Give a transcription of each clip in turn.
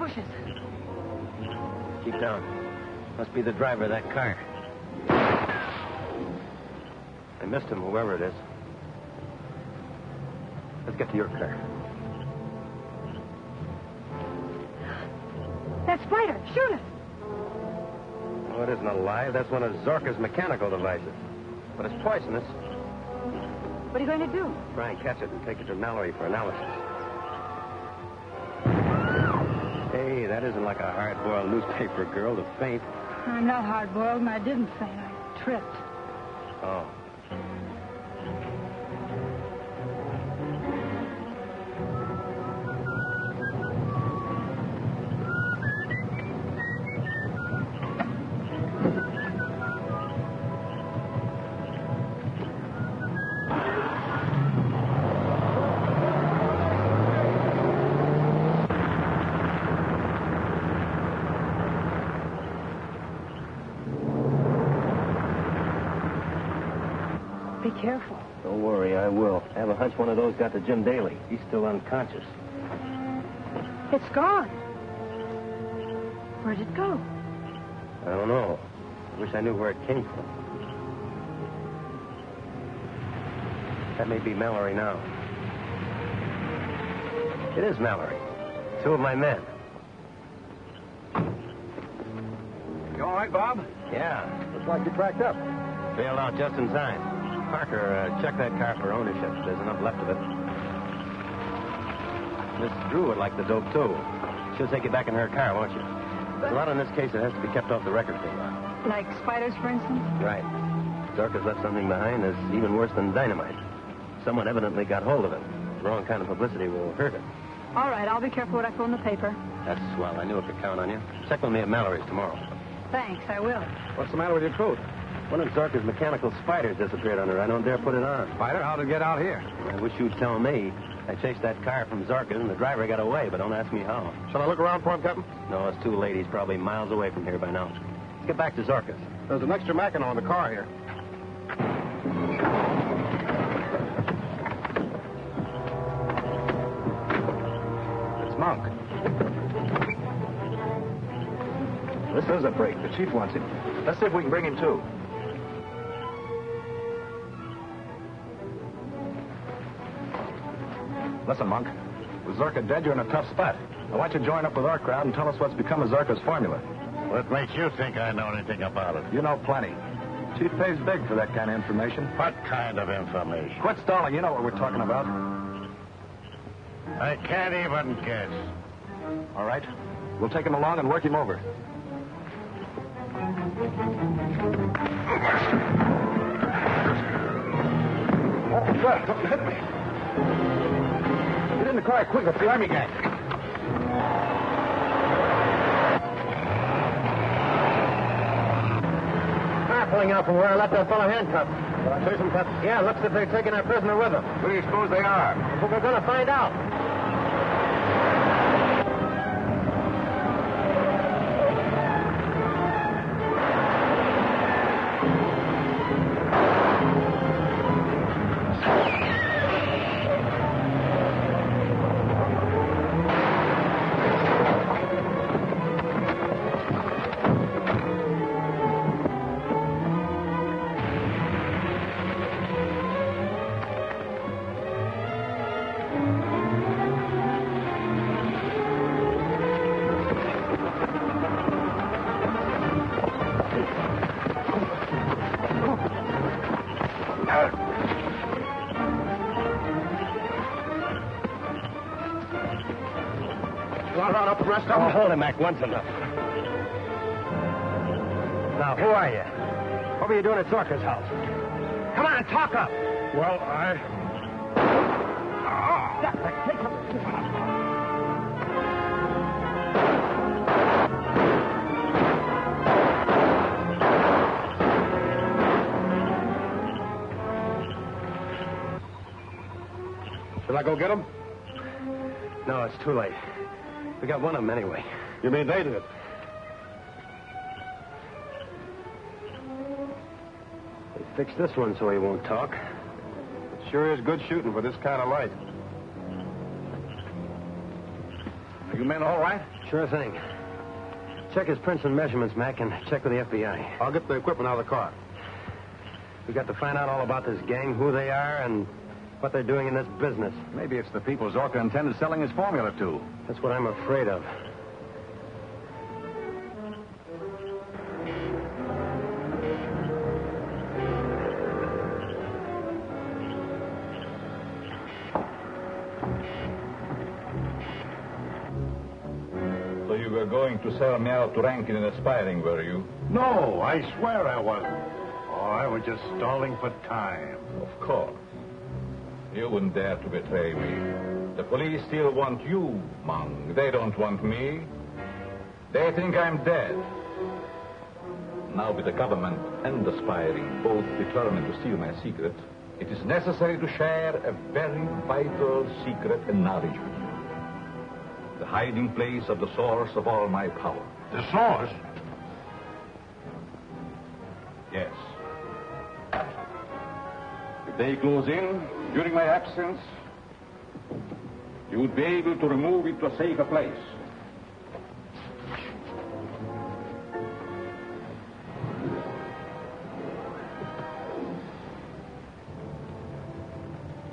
bushes. Keep down. Must be the driver of that car. I missed him, whoever it is. Let's get to your car. That spider, shoot it. Oh, it isn't alive. That's one of Zorka's mechanical devices. But it's poisonous. What are you going to do? Try and catch it and take it to Mallory for analysis. Hey, that isn't like a hard-boiled newspaper girl to faint. I'm not hard-boiled, and I didn't faint. I tripped. Oh. Be careful. Don't worry, I will. I have a hunch one of those got to Jim Daly. He's still unconscious. It's gone. Where'd it go? I don't know. I wish I knew where it came from. That may be Mallory now. It is Mallory. Two of my men. You all right, Bob? Yeah. Looks like you cracked up. Bailed out just in time. Parker, check that car for ownership. There's enough left of it. Miss Drew would like the dope, too. She'll take it back in her car, won't you? There's a lot in this case that has to be kept off the record for a while. Like spiders, for instance? Right. Zorka's left something behind that's even worse than dynamite. Someone evidently got hold of it. The wrong kind of publicity will hurt it. All right, I'll be careful what I put in the paper. That's swell. I knew I could count on you. Check with me at Mallory's tomorrow. Thanks, I will. What's the matter with your coat? One of Zorka's mechanical spiders disappeared under. I don't dare put it on. Spider, how'd it get out here? I wish you'd tell me. I chased that car from Zorka's and the driver got away, but don't ask me how. Shall I look around for him, Captain? No, it's too late. He's probably miles away from here by now. Let's get back to Zorka's. There's an extra Mackinac in the car here. It's Monk. This is a break. The chief wants him. Let's see if we can bring him too. Listen, Monk. With Zorka dead, you're in a tough spot. I want you to join up with our crowd and tell us what's become of Zorka's formula. What makes you think I know anything about it? You know plenty. Chief pays big for that kind of information. What kind of information? Quit stalling. You know what we're talking about. I can't even guess. All right. We'll take him along and work him over. Oh, God, don't hit me. Get in the car quick. It's the army gang. Car pulling out from where I left that fellow handcuffed. Did I chase him, Captain? Yeah, looks as if they're taking our prisoner with them. Who do you suppose they are? But we're going to find out. Oh, hold him, Mac. Once enough. Now, who are you? What were you doing at Zorka's house? Come on, talk up. Well, I... Should I go get him? No, it's too late. We got one of them anyway. You mean they did it? They fixed this one so he won't talk. It sure is good shooting for this kind of light. Are you men all right? Sure thing. Check his prints and measurements, Mac, and check with the FBI. I'll get the equipment out of the car. We got to find out all about this gang, who they are, and what they're doing in this business. Maybe it's the people Zorka intended selling his formula to. That's what I'm afraid of. So you were going to sell me out to Rankin and Aspiring, were you? No, I swear I wasn't. Oh, I was just stalling for time. Of course. You wouldn't dare to betray me. The police still want you, Mung. They don't want me. They think I'm dead. Now with the government and Aspiring both determined to steal my secret, it is necessary to share a very vital secret and knowledge with you. The hiding place of the source of all my power. The source? Yes. If they close in during my absence, you would be able to remove it to a safer place.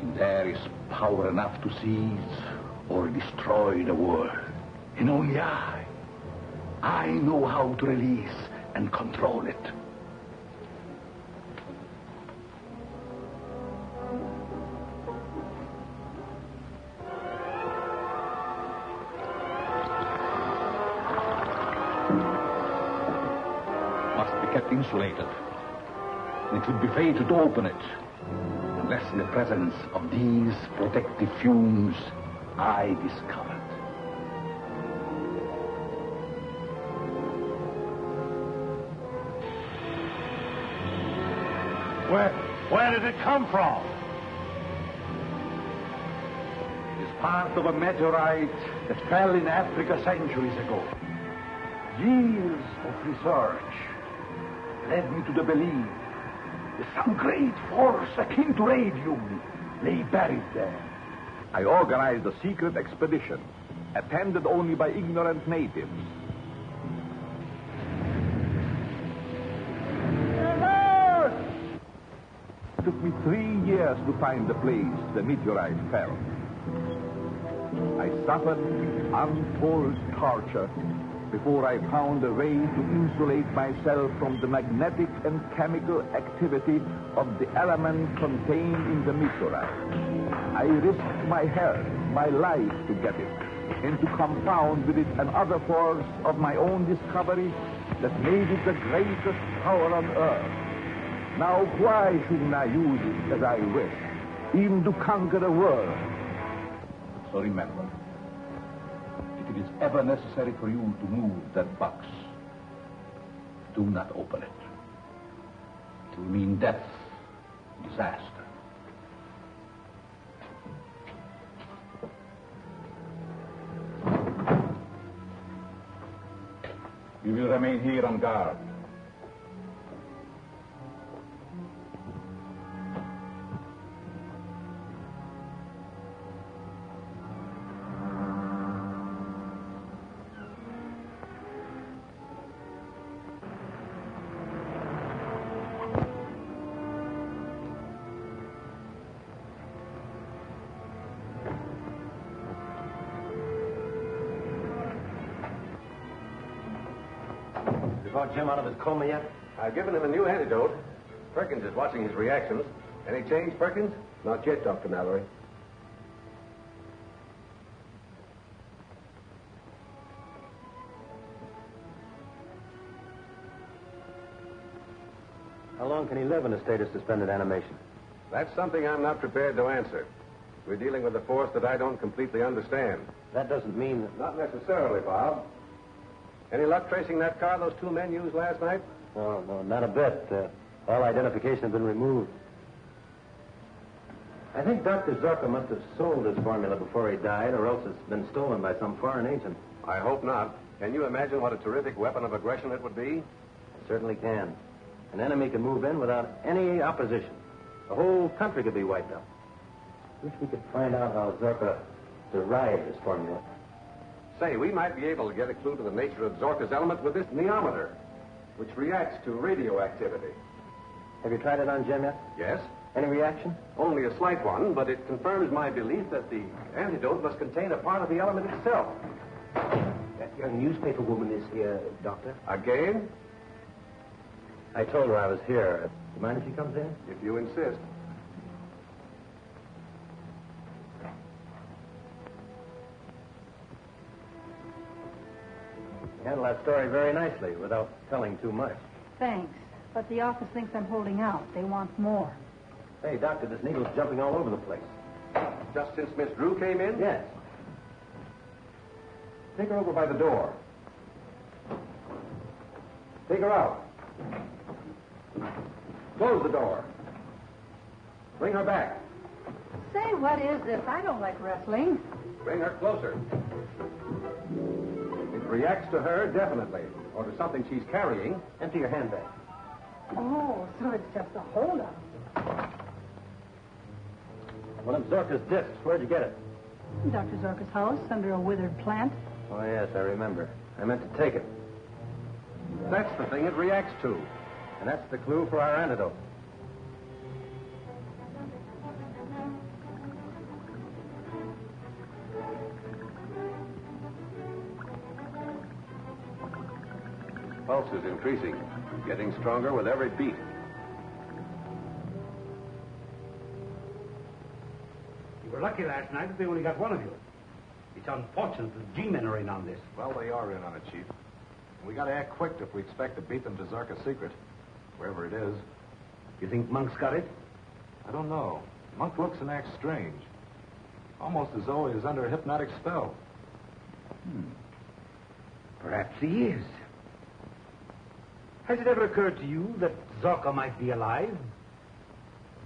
And there is power enough to seize or destroy the world. And only I know how to release and control it. Must be kept insulated. And it would be fatal to open it unless in the presence of these protective fumes I discovered. Where did it come from? It's part of a meteorite that fell in Africa centuries ago. Years of research led me to the belief that some great force akin to radium lay buried there. I organized a secret expedition, attended only by ignorant natives. It took me 3 years to find the place the meteorite fell. I suffered untold torture before I found a way to insulate myself from the magnetic and chemical activity of the element contained in the meteorite. I risked my health, my life to get it, and to compound with it another force of my own discovery that made it the greatest power on earth. Now, why shouldn't I use it as I wish, even to conquer the world? So remember, if it is ever necessary for you to move that box, do not open it. It will mean death, disaster. You will remain here on guard. Got Jim out of his coma yet? I've given him a new antidote. Perkins is watching his reactions. Any change, Perkins? Not yet, Dr. Mallory. How long can he live in a state of suspended animation? That's something I'm not prepared to answer. We're dealing with a force that I don't completely understand. That doesn't mean that... Not necessarily, Bob. Any luck tracing that car those two men used last night? No, not a bit. All identification has been removed. I think Dr. Zorka must have sold his formula before he died, or else it's been stolen by some foreign agent. I hope not. Can you imagine what a terrific weapon of aggression it would be? Certainly can. An enemy can move in without any opposition. The whole country could be wiped out. Wish we could find out how Zorka derived his formula. Say, we might be able to get a clue to the nature of Zorka's element with this neometer, which reacts to radioactivity. Have you tried it on Jim yet? Yes? Any reaction? Only a slight one, but it confirms my belief that the antidote must contain a part of the element itself. That young newspaper woman is here, Doctor. Again? I told her I was here. Do you mind if she comes in? If you insist. You handle that story very nicely without telling too much. Thanks. But the office thinks I'm holding out. They want more. Hey, Doctor, this needle's jumping all over the place. Just since Miss Drew came in? Yes. Take her over by the door. Take her out. Close the door. Bring her back. Say, what is this? I don't like wrestling. Bring her closer. It reacts to her, definitely. Or to something she's carrying. Empty your handbag. Oh, so it's just a holdup. One of Zorka's discs. Where'd you get it? Dr. Zorka's house, under a withered plant. Oh, yes, I remember. I meant to take it. That's the thing it reacts to. And that's the clue for our antidote. Pulse is increasing, getting stronger with every beat. You were lucky last night that they only got one of you. It's unfortunate that the G-men are in on this. Well, they are in on it, Chief. We got to act quick if we expect to beat them to Zarka's secret, wherever it is. You think Monk's got it? I don't know. Monk looks and acts strange. Almost as though he is under a hypnotic spell. Perhaps he is. Has it ever occurred to you that Zorka might be alive?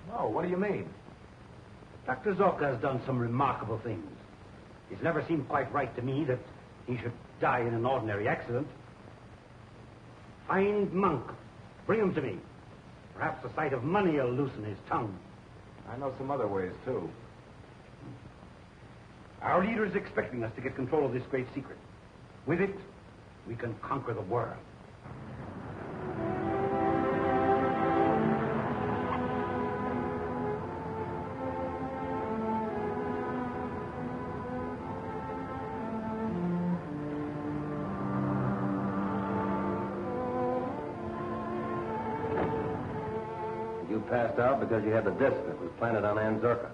No, what do you mean? Dr. Zorka has done some remarkable things. It's never seemed quite right to me that he should die in an ordinary accident. Find Monk. Bring him to me. Perhaps the sight of money will loosen his tongue. I know some other ways, too. Our leader is expecting us to get control of this great secret. With it, we can conquer the world. You passed out because you had the disc that was planted on Ann Zorka.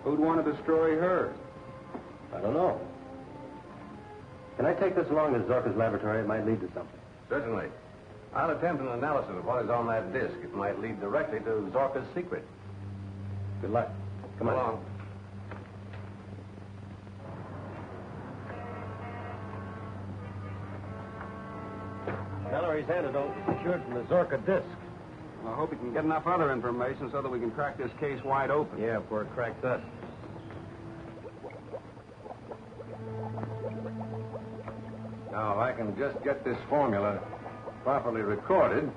Who'd want to destroy her? I don't know. Can I take this along to Zorka's laboratory? It might lead to something. Certainly. I'll attempt an analysis of what is on that disc. It might lead directly to Zorka's secret. Good luck. Come on. Along. Mallory's antidote is secured from the Zorka disc. I hope we can get enough other information so that we can crack this case wide open. Yeah, before it cracks us. Now, if I can just get this formula properly recorded.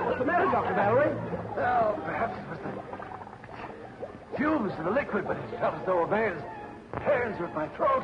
What's the matter, Dr. Mallory? Well, perhaps it was the fumes of the liquid, but it felt as though a man's hands were at my throat.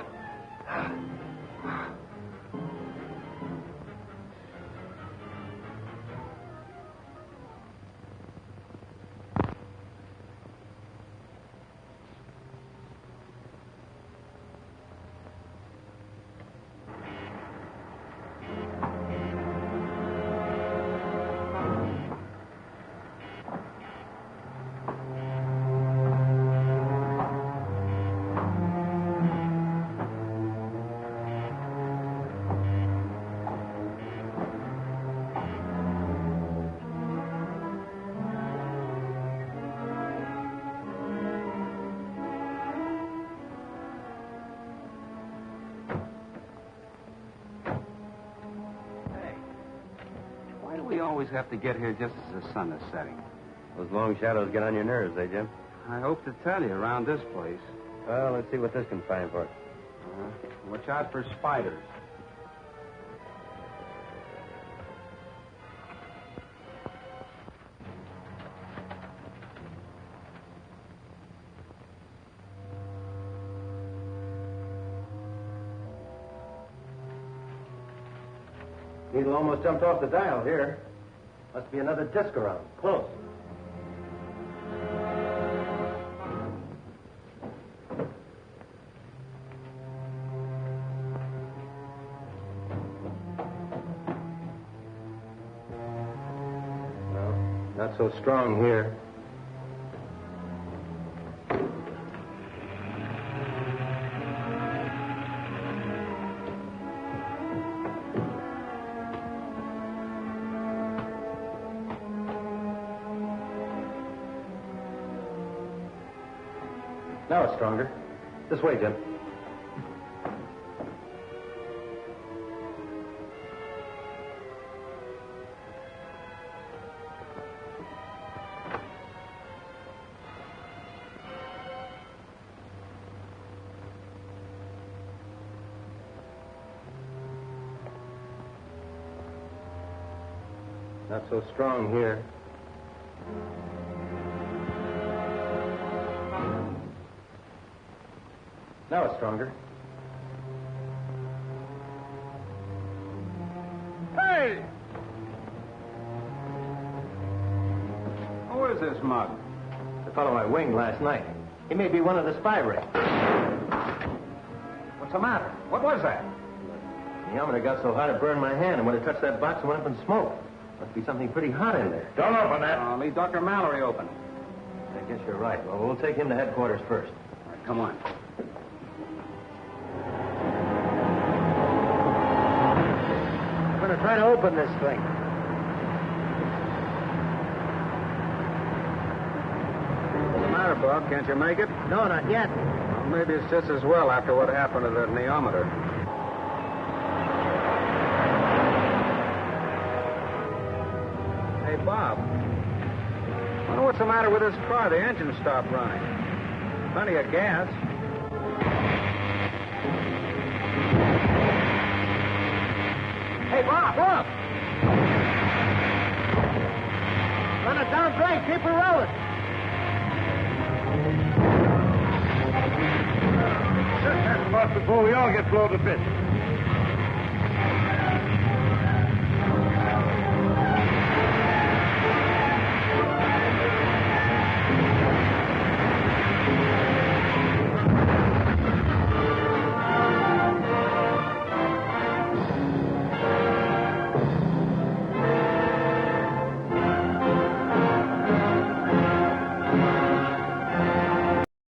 Why do we always have to get here just as the sun is setting? Those long shadows get on your nerves, eh, Jim? I hope to tell you, around this place. Well, let's see what this can find for us. Watch out for spiders. Needle almost jumped off the dial here. Must be another disc around. Close. No, not so strong here. Now it's stronger. This way, Jim. Not so strong here. Now it's stronger. Hey! Who is this mug? The fellow I winged last night. He may be one of the spy rings. What's the matter? What was that? The thermometer got so hot it burned my hand, and when it touched that box, it went up in smoke. Must be something pretty hot in there. Don't open that. Leave Dr. Mallory open. I guess you're right. Well, we'll take him to headquarters first. All right, come on. I'm going to try to open this thing. What's the matter, Bob? Can't you make it? No, not yet. Well, maybe it's just as well after what happened to the neometer. Hey, Bob. I wonder what's the matter with this car. The engine stopped running. Plenty of gas. Hey, Bob, look! Run it down straight. Keep her rolling. Shut that bus before we all get blown to bits.